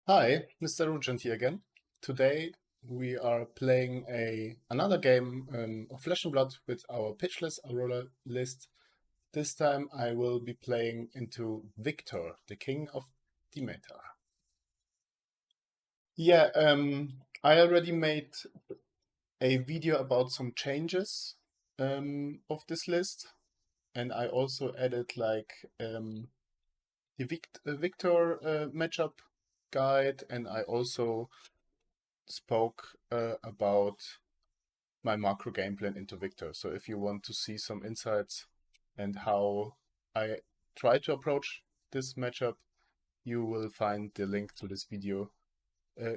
Hi, Mr. Rugent here again. Today we are playing another game of Flesh and Blood with our Pitchless Aurora list. This time I will be playing into Victor, the King of Demeter. Yeah, I already made a video about some changes of this list, and I also added like the Victor matchup guide, and I also spoke about my macro game plan into Victor. So if you want to see some insights and how I try to approach this matchup, you will find the link to this video uh,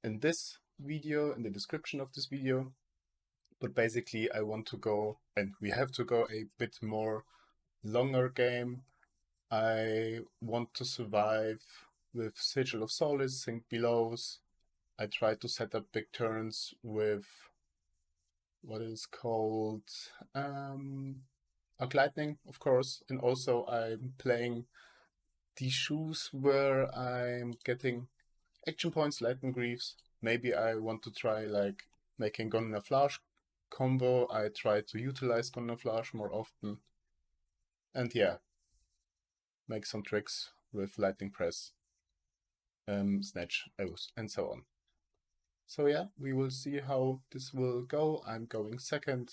in this video, in the description of this video. But basically I want to go, and we have to go a bit more longer game. I want to survive with Sigil of Solace, Sink Belows. I try to set up big turns with what is called Arc Lightning, of course. And also I'm playing these shoes where I'm getting action points, Lightning Greaves. Maybe I want to try like making Gunner Flash combo. I try to utilize Gunner Flash more often. And yeah, make some tricks with Lightning Press, Snatch, Oath, and so on. So yeah, we will see how this will go. I'm going second.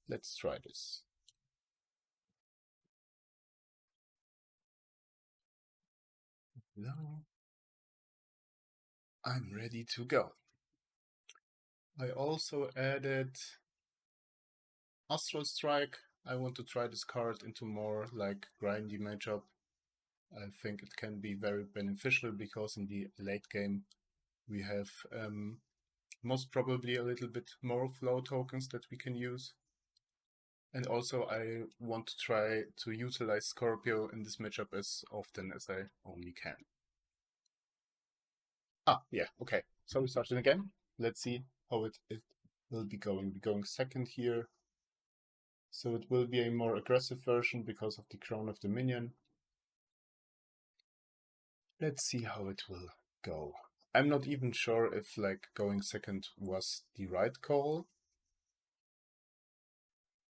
Let's try this. Hello. I'm ready to go. I also added Astral Strike. I want to try this card into more like grindy matchup. I think it can be very beneficial because in the late game we have most probably a little bit more flow tokens that we can use. And also I want to try to utilize Scorpio in this matchup as often as I only can. Yeah, okay. So we started again. Let's see how it will be going. We're going second here. So it will be a more aggressive version because of the crown of the minion. Let's see how it will go. I'm not even sure if like going second was the right call,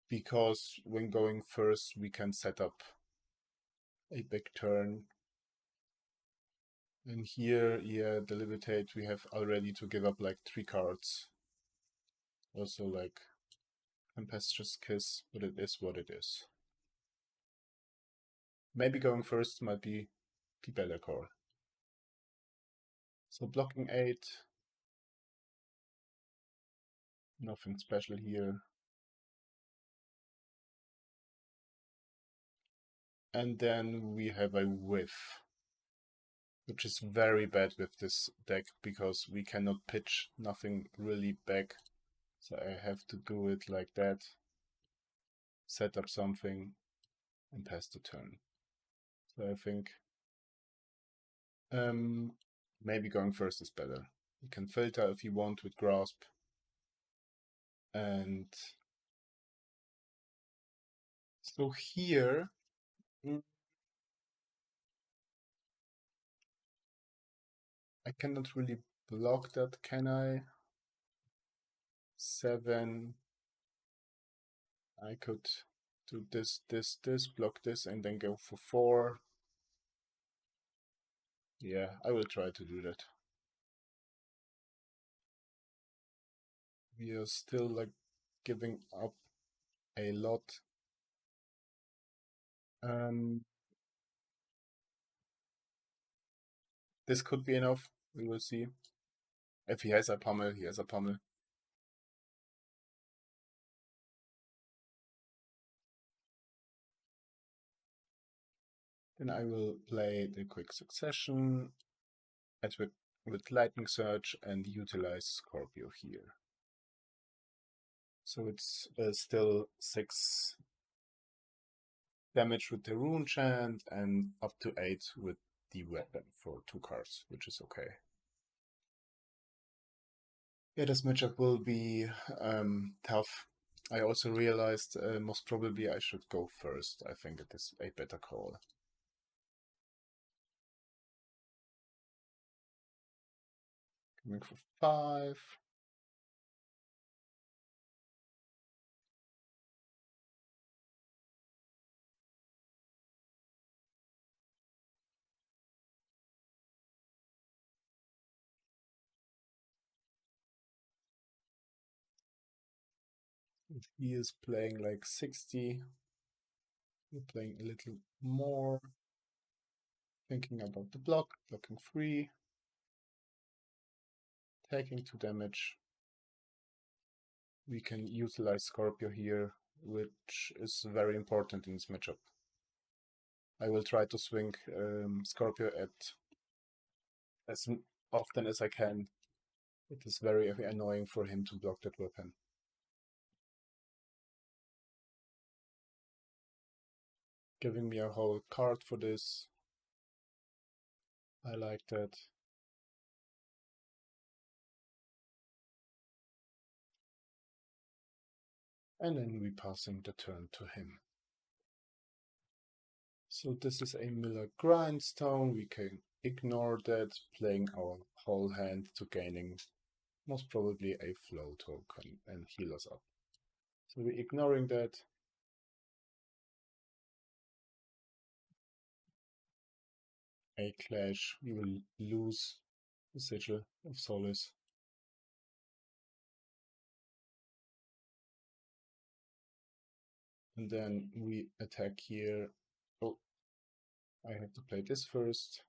because when going first we can set up a big turn. And here, yeah, the Levitate, we have already to give up like 3 cards. Also like Tempestuous Kiss, but it is what it is. Maybe going first might be the better call. So blocking 8. Nothing special here. And then we have a whiff, which is very bad with this deck because we cannot pitch nothing really back. So I have to do it like that, set up something, and pass the turn. So I think maybe going first is better. You can filter if you want with Grasp. And so here, I cannot really block that, can I? 7. I could do this, block this, and then go for 4. Yeah, I will try to do that. We are still like giving up a lot. This could be enough. We will see. If he has a pummel, he has a pummel. Then I will play the quick succession with Lightning Surge and utilize Scorpio here. So it's still 6 damage with the Rune Chant and up to 8 with the weapon for 2 cards, which is okay. Yeah, this matchup will be tough. I also realized most probably I should go first. I think it is a better call. Coming for 5. If he is playing like 60, we're playing a little more. Thinking about the block, blocking 3, taking 2 damage. We can utilize Scorpio here, which is very important in this matchup. I will try to swing Scorpio at as often as I can. It is very annoying for him to block that weapon. Giving me a whole card for this. I like that. And then we passing the turn to him. So this is a Miller Grindstone. We can ignore that, playing our whole hand to gaining most probably a flow token and heal us up. So we're ignoring that. A clash, we will lose the Sigil of Solace. And then we attack here. Oh, I have to play this first.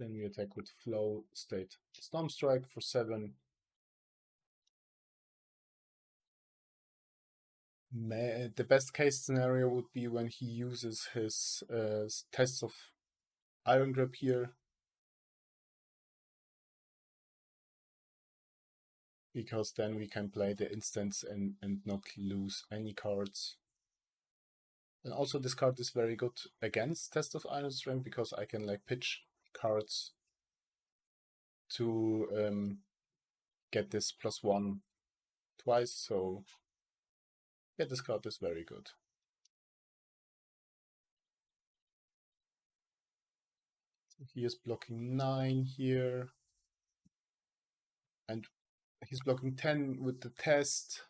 Then we attack with Flow State Storm Strike for 7. The best case scenario would be when he uses his tests of Iron Grip here. Because then we can play the instants and not lose any cards. And also this card is very good against Test of Iron Strength because I can like pitch cards to get this +1 twice. So yeah, this card is very good. So he is blocking 9 here. And he's blocking 10 with the test.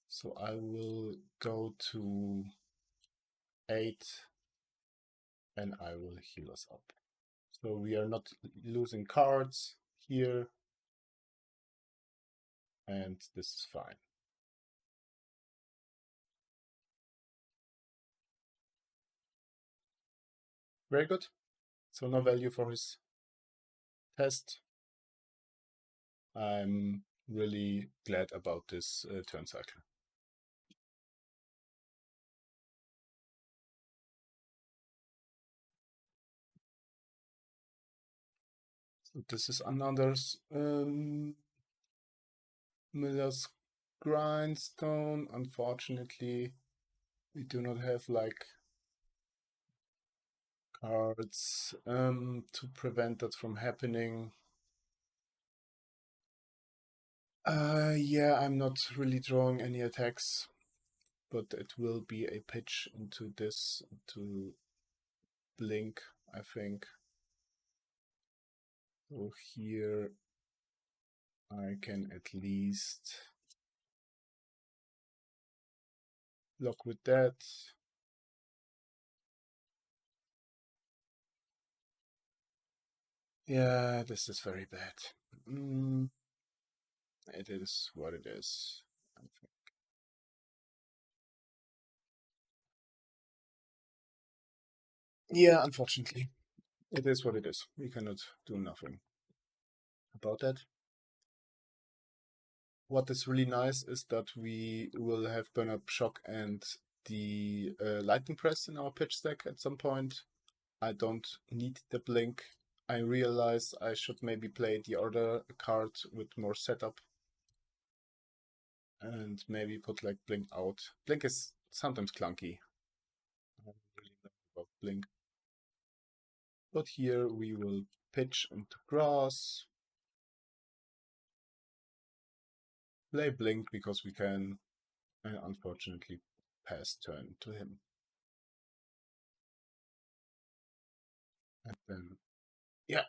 So I will go to 8 and I will heal us up. So we are not losing cards here. And this is fine. Very good. So no value for his test. I'm really glad about this turn cycle. So this is another Miller's Grindstone. Unfortunately, we do not have like cards to prevent that from happening. Yeah, I'm not really drawing any attacks, but it will be a pitch into this to blink, I think. So here I can at least block with that. Yeah, this is very bad. It is what it is, I think. Yeah, unfortunately. It is what it is. We cannot do nothing about that. What is really nice is that we will have Burn Up Shock and the Lightning Press in our pitch stack at some point. I don't need the blink. I realized I should maybe play the other card with more setup. And maybe put like blink out. Blink is sometimes clunky. I don't really know about blink. But here we will pitch into grass. Play blink because we can, and unfortunately pass turn to him. And then Yeah.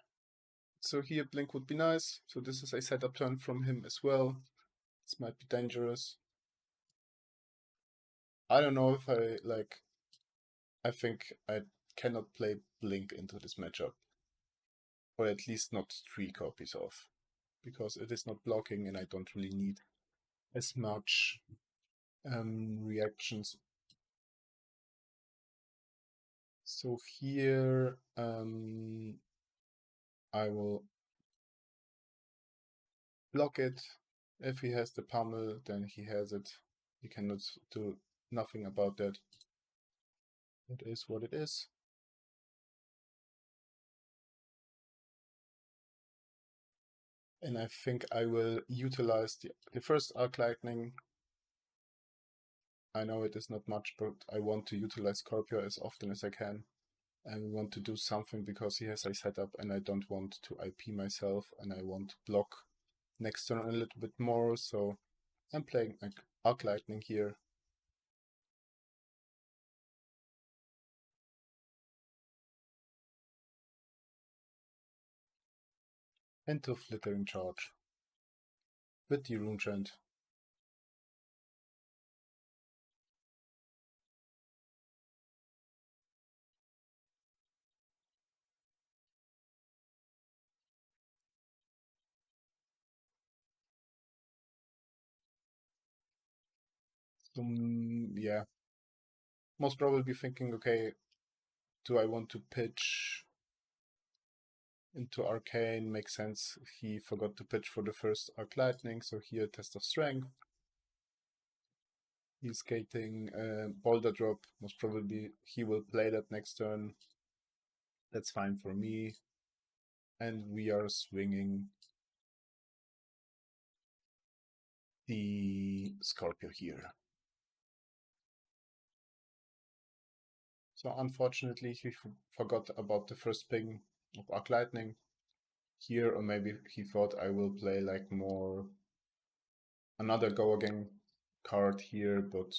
So here blink would be nice. So this is a setup turn from him as well. This might be dangerous. I don't know if I like. I think I cannot play blink into this matchup, or at least not 3 copies of, because it is not blocking, and I don't really need as much reactions. So here I will block it. If he has the pummel, then he has it. He cannot do nothing about that. It is what it is. And I think I will utilize the first Arc Lightning. I know it is not much, but I want to utilize Scorpio as often as I can. And we want to do something because he has a setup and I don't want to IP myself and I want to block next turn a little bit more. So I'm playing Arc Lightning here. Into Flittering Charge with the Rune Chant. So, yeah, most probably thinking, okay, do I want to pitch into Arcane? Makes sense. He forgot to pitch for the first Arc Lightning, so here Test of Strength. He's skating Boulder Drop. Most probably he will play that next turn. That's fine for me. And we are swinging the Scorpio here. So unfortunately he forgot about the first ping of Arc Lightning here, or maybe he thought I will play like more another Go Again card here, but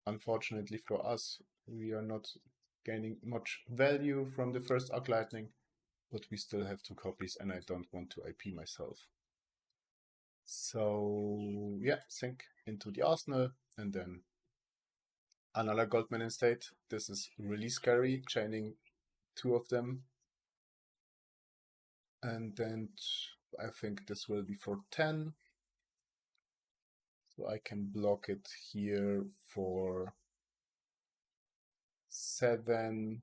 unfortunately for us, we are not gaining much value from the first Arc Lightning, but we still have 2 copies and I don't want to IP myself. So yeah, sink into the arsenal and then another Goldmane in state. This is really scary, chaining 2 of them. And then I think this will be for 10. So I can block it here for 7.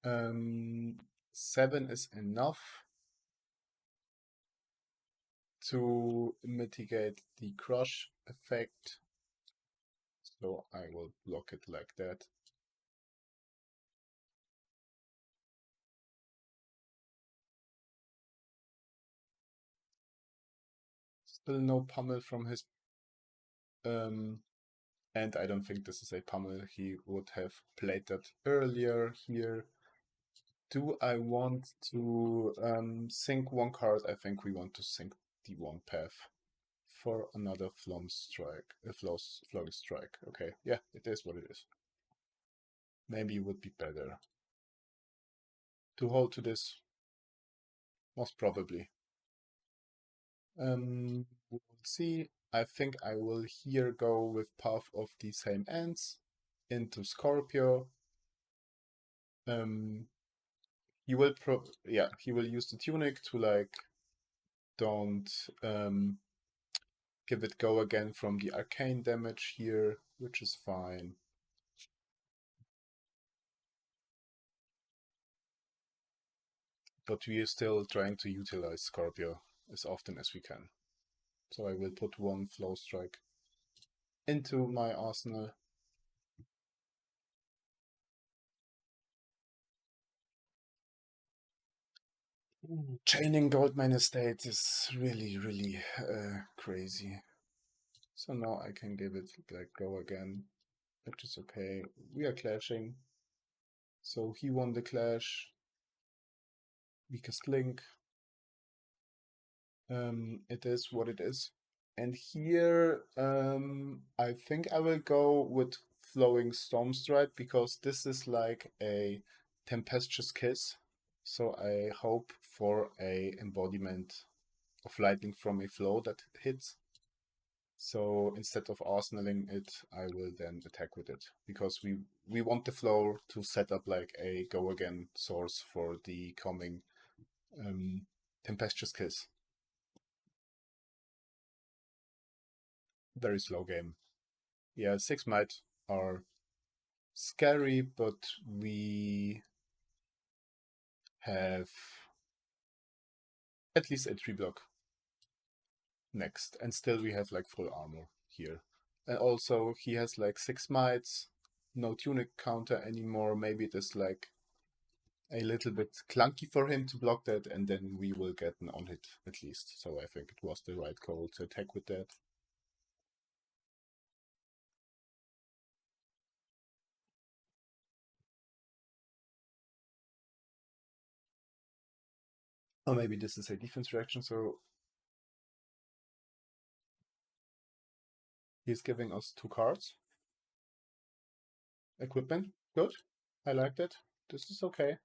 7 is enough to mitigate the crush effect. So I will block it like that. Still no pummel from his and I don't think this is a pummel. He would have played that earlier here. Do I want to sink 1 card? I think we want to sink the 1 path for another Flom Strike. Flowing Strike. Okay, yeah, it is what it is. Maybe it would be better to hold to this. Most probably. We'll see. I think I will here go with Path of the Same Ends into Scorpio. He will he will use the tunic to like don't give it go again from the arcane damage here, which is fine. But we are still trying to utilize Scorpio as often as we can. So I will put 1 Flow Strike into my arsenal. Chaining Goldmane estate is really, really crazy. So now I can give it like go again, which is okay. We are clashing. So he won the clash. Weakest link. It is what it is. And here I think I will go with Flowing Stormstrike because this is like a Tempestuous Kiss, so I hope for a embodiment of lightning from a flow that hits. So instead of arsenaling it, I will then attack with it, because we want the flow to set up like a go again source for the coming Tempestuous Kiss. Very slow game. Yeah, 6 might are scary, but we have at least a 3 block next, and still we have like full armor here. And also he has like 6 mites, no tunic counter anymore. Maybe it is like a little bit clunky for him to block that, and then we will get an on hit at least. So I think it was the right call to attack with that. Or maybe this is a defense reaction, so he's giving us 2 cards. Equipment, good. I like that. This is okay.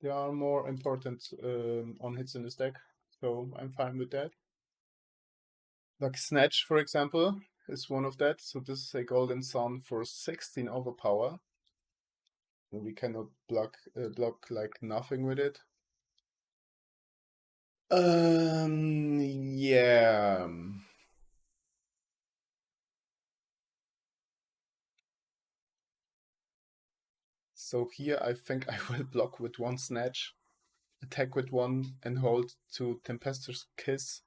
There are more important on hits in this deck, so I'm fine with that. Like Snatch, for example, is one of that. So this is a Golden Sun for 16 overpower. We cannot block like nothing with it. Yeah. So here I think I will block with 1 Snatch, attack with 1, and hold to Tempestuous Kiss.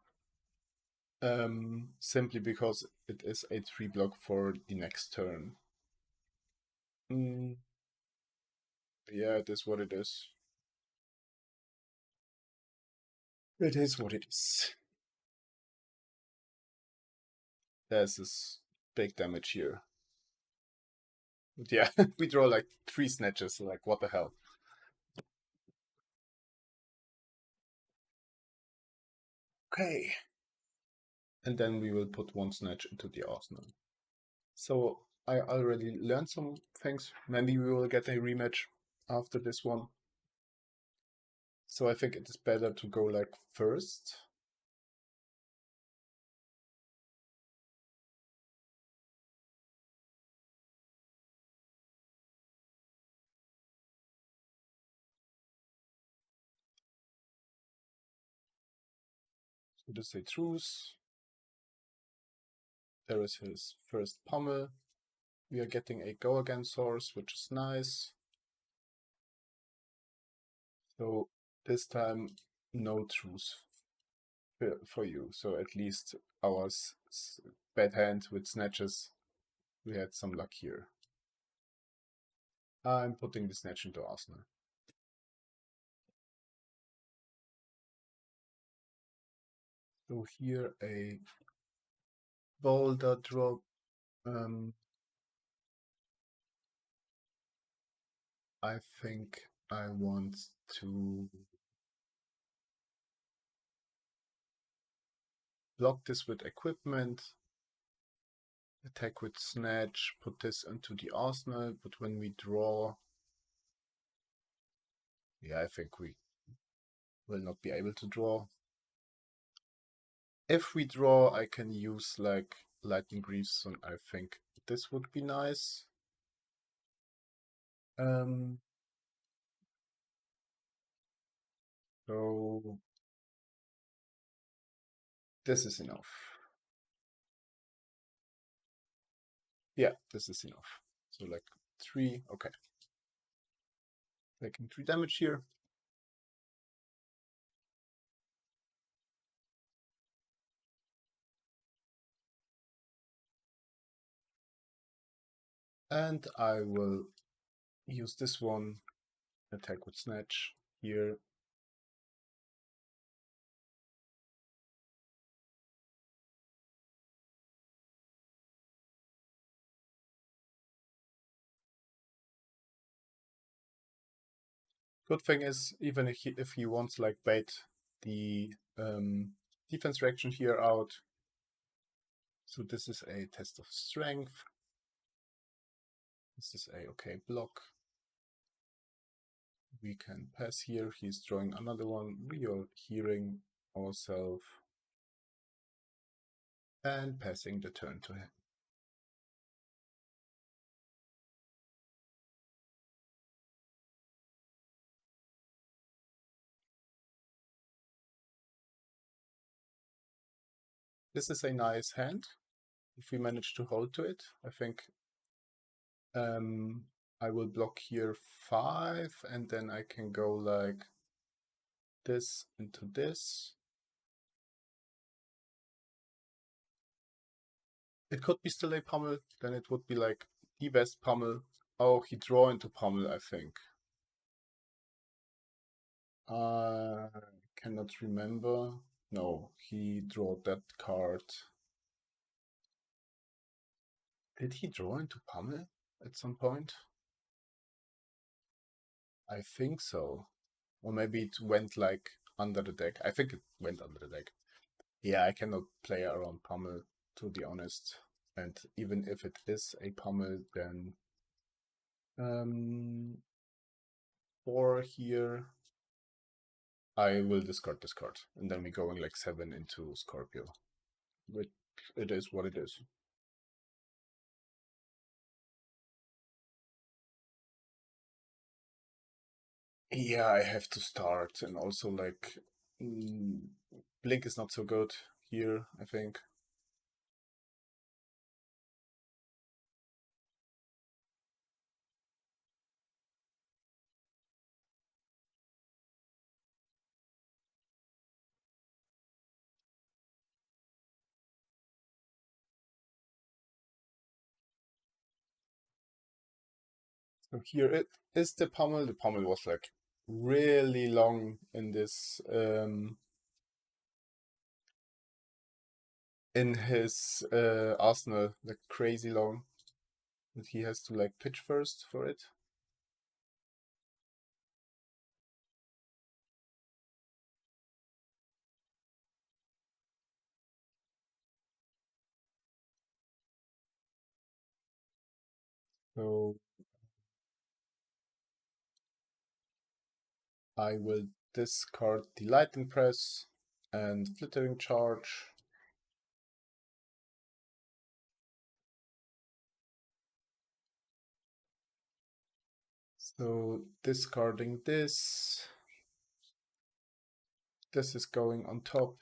Simply because it is a 3 block for the next turn. Yeah, it is what it is. It is what it is. There's this big damage here. But yeah, we draw like 3 snatches, so like what the hell. Okay. And then we will put 1 snatch into the arsenal. So I already learned some things. Maybe we will get a rematch after this one. So I think it is better to go like first. So this is a truce. There is his first pummel. We are getting a go again source, which is nice. So this time no truce for you. So at least our bad hand with snatches, we had some luck here. I'm putting the snatch into arsenal. So here a boulder drop. I think I want to block this with equipment, attack with snatch, put this into the arsenal, but when we draw, yeah, I think we will not be able to draw. If we draw, I can use like Lightning Greaves, and I think this would be nice. So this is enough. Yeah, this is enough. So like 3, okay. Taking 3 damage here. And I will use this one, attack with Snatch here. Good thing is, even if he wants like bait the defense reaction here out. So this is a test of strength. This is a okay block. We can pass here. He's drawing another one. We are healing ourselves and passing the turn to him. This is a nice hand. If we manage to hold to it, I think I will block here 5, and then I can go like this into this. It could be still a pummel, then it would be like the best pummel. Oh, he draw into pummel, I think. I cannot remember. No, he drew that card. Did he draw into pummel at some point? I think so. Or maybe it went like under the deck. I think it went under the deck. Yeah, I cannot play around pummel, to be honest. And even if it is a pummel, then 4 here. I will discard this card, and then we're going like 7 into Scorpio. But it is what it is. Yeah, I have to start, and also like Blink is not so good here, I think. So here it is the pummel. The pummel was like really long in this in his arsenal, like crazy long. And he has to like pitch first for it. So I will discard the Lightning Press and Flittering Charge. So discarding this. This is going on top.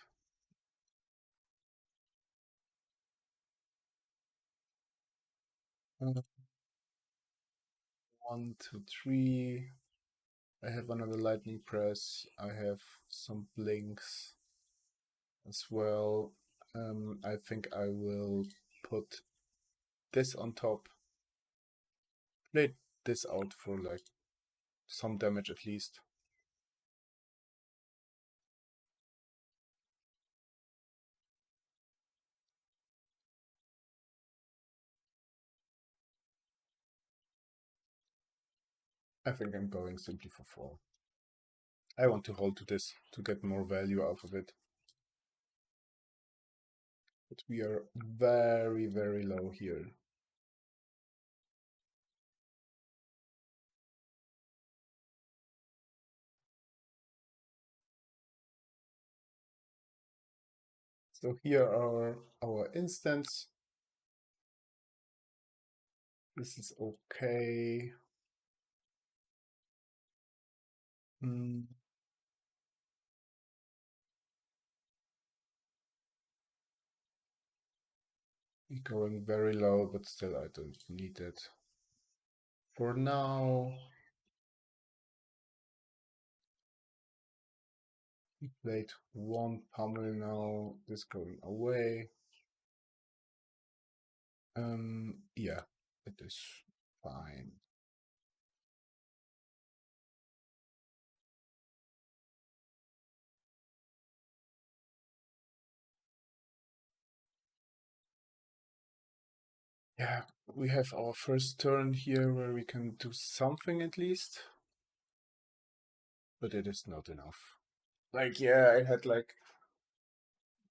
Uh, 1, 2, 3. I have another Lightning Press. I have some blinks as well. I think I will put this on top. Play this out for like some damage at least. I think I'm going simply for 4. I want to hold to this to get more value out of it. But we are very, very low here. So here are our instants. This is okay. Going very low, but still I don't need it. For now, we played 1 pummel now, this going away. Yeah, it is fine. Yeah, we have our first turn here where we can do something at least. But it is not enough. Like, yeah, I had like,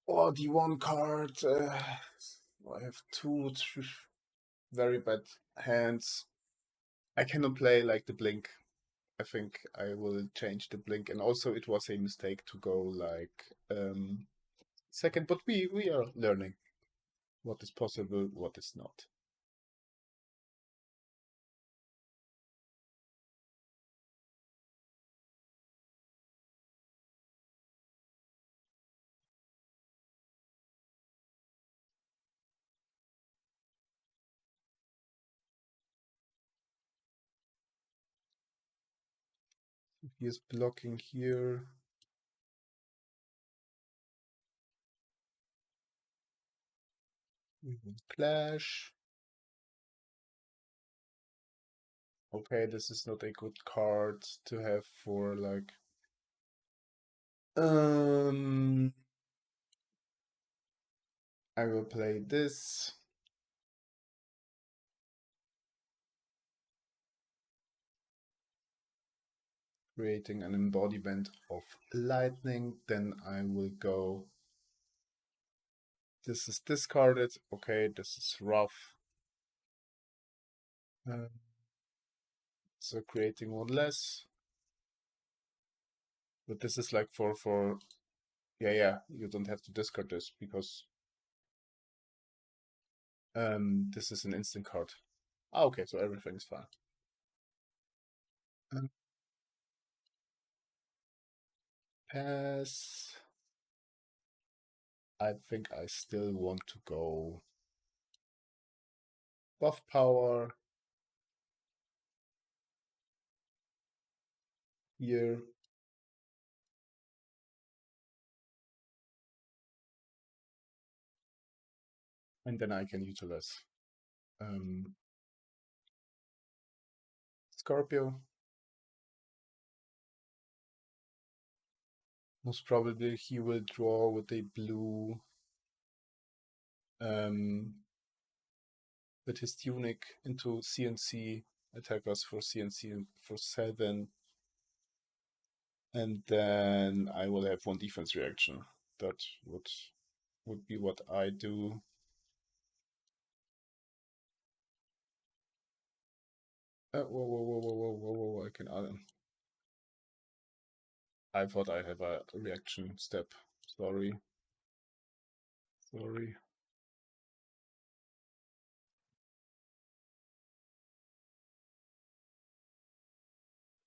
oh, the 1 card. I have 2, 3 very bad hands. I cannot play like the Blink. I think I will change the blink. And also it was a mistake to go like second, but we are learning what is possible, what is not. He is blocking here. We will clash. Okay, this is not a good card to have for like I will play this. Creating an embodiment of lightning. Then I will go. This is discarded. Okay, this is rough. So creating one less. But this is like for yeah, you don't have to discard this because this is an instant card. Ah, okay, so everything's fine. Pass. I think I still want to go buff power here. And then I can utilize Scorpio. Most probably he will draw with a blue with his tunic into CNC, attack us for CNC for 7. And then I will have one defense reaction. That would be what I do. Whoa, I can add. I thought I have a reaction step. Sorry.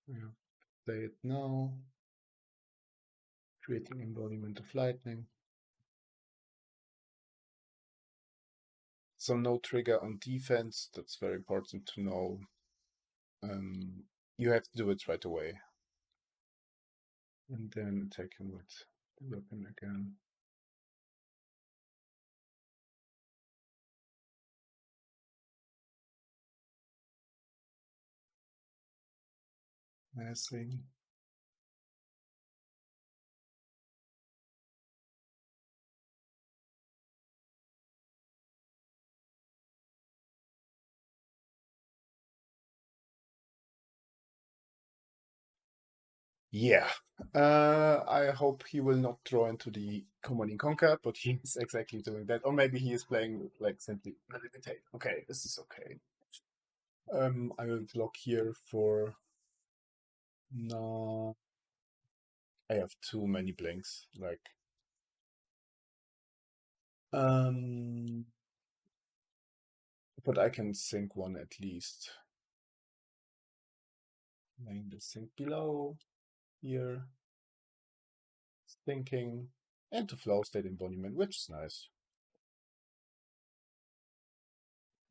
Yeah. Play it now. Creating embodiment of lightning. So no trigger on defense. That's very important to know. You have to do it right away. And then attack him with the weapon again. Massing. Yeah. I hope he will not draw into the Command and Conquer, but he is exactly doing that. Or maybe he is playing like simply Meditate. Okay, this is okay. I will block here for no. I have too many blinks. Like but I can sink one at least. Laying the sink below here. Thinking and to flow state embodiment, which is nice.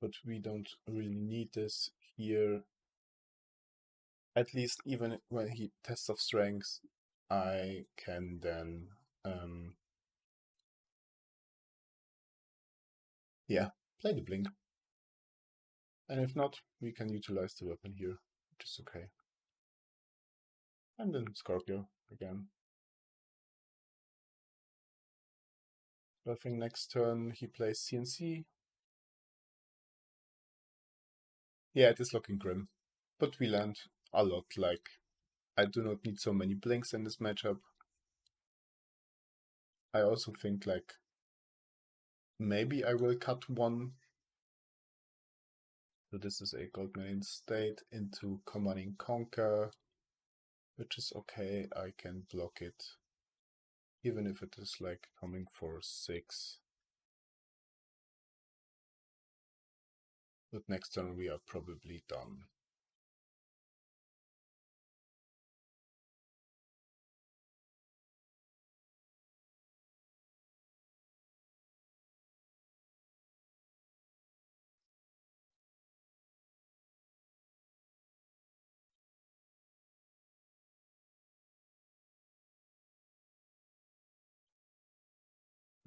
But we don't really need this here. At least even when he tests of strength, I can then yeah, play the blink. And if not, we can utilize the weapon here, which is okay. And then Scorpio again. I think next turn he plays CNC. Yeah, it is looking grim. But we land a lot, like I do not need so many blinks in this matchup. I also think like maybe I will cut one. So this is a Goldmane state into Command and Conquer. which is okay. I can block it, even if it is like coming for 6. But next turn we are probably done.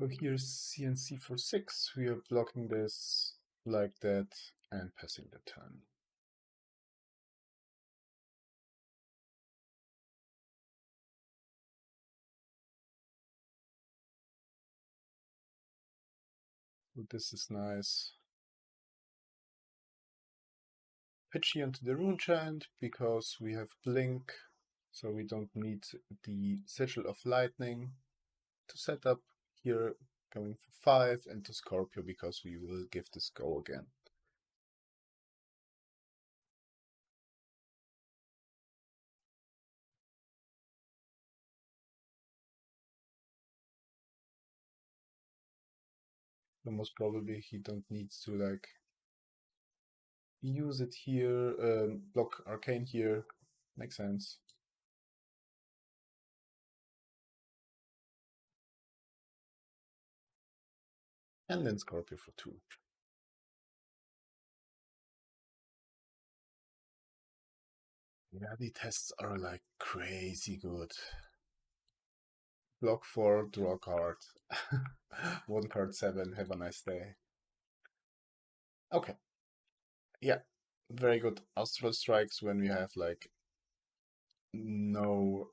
So here's CNC for 6. We are blocking this like that and passing the turn. So this is nice. Pitchy onto the rune chant because we have blink, so we don't need the sigil of lightning to set up. Here going for 5 and to Scorpio because we will give this go again. So most probably he don't need to like use it here, block arcane here, makes sense. And then Scorpio for 2. Yeah, the tests are like crazy good. Block 4, draw a card. 1 card 7, have a nice day. Okay. Yeah, very good. Astral strikes when we have like no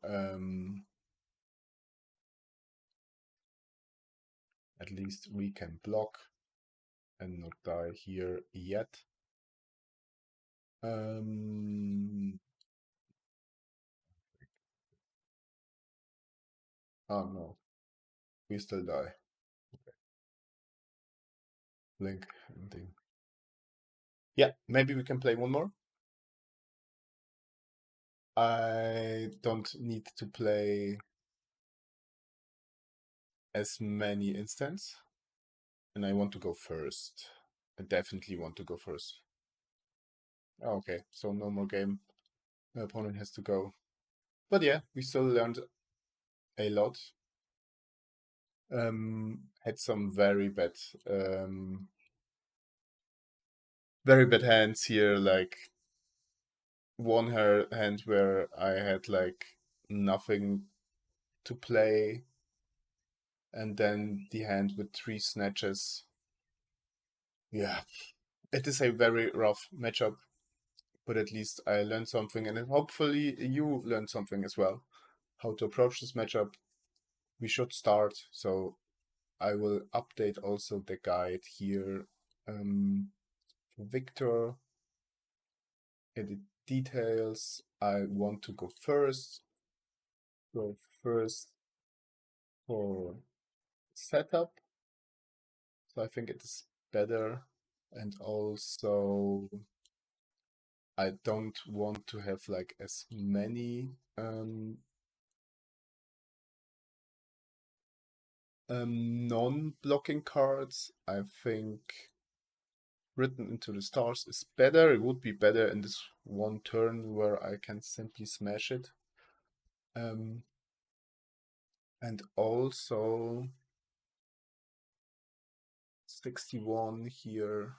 at least we can block and not die here yet. Oh no, we still die. Okay. Blink and thing. Yeah, maybe we can play one more. I don't need to play as many instants, and I want to go first. I definitely want to go first. Oh, okay, so no more game. The opponent has to go. But yeah, we still learned a lot. Had some very bad hands here, like one hand where I had like nothing to play, and then the hand with 3 snatches. Yeah, it is a very rough matchup, but at least I learned something, and hopefully you learned something as well. How to approach this matchup. We should start, so I will update also the guide here. Victor, edit details. I want to go first. Go first for setup. So I think it is better. And also, I don't want to have like as many non-blocking cards. I think Written into the Stars is better. It would be better in this one turn where I can simply smash it. And also 61 here.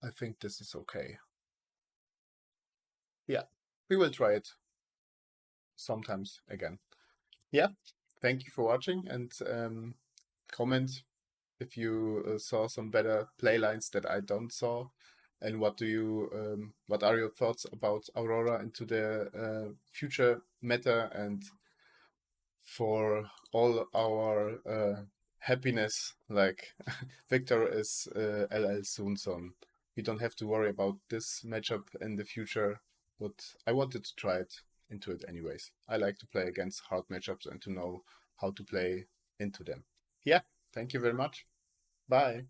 I think this is okay. Yeah, we will try it sometimes again. Yeah, thank you for watching, and comment if you saw some better playlines that I don't saw, and what are your thoughts about Aurora into the future meta, and for all our happiness, like Victor is LL soon, so we don't have to worry about this matchup in the future, but I wanted to try it into it anyways. I like to play against hard matchups and to know how to play into them. Yeah, thank you very much. Bye.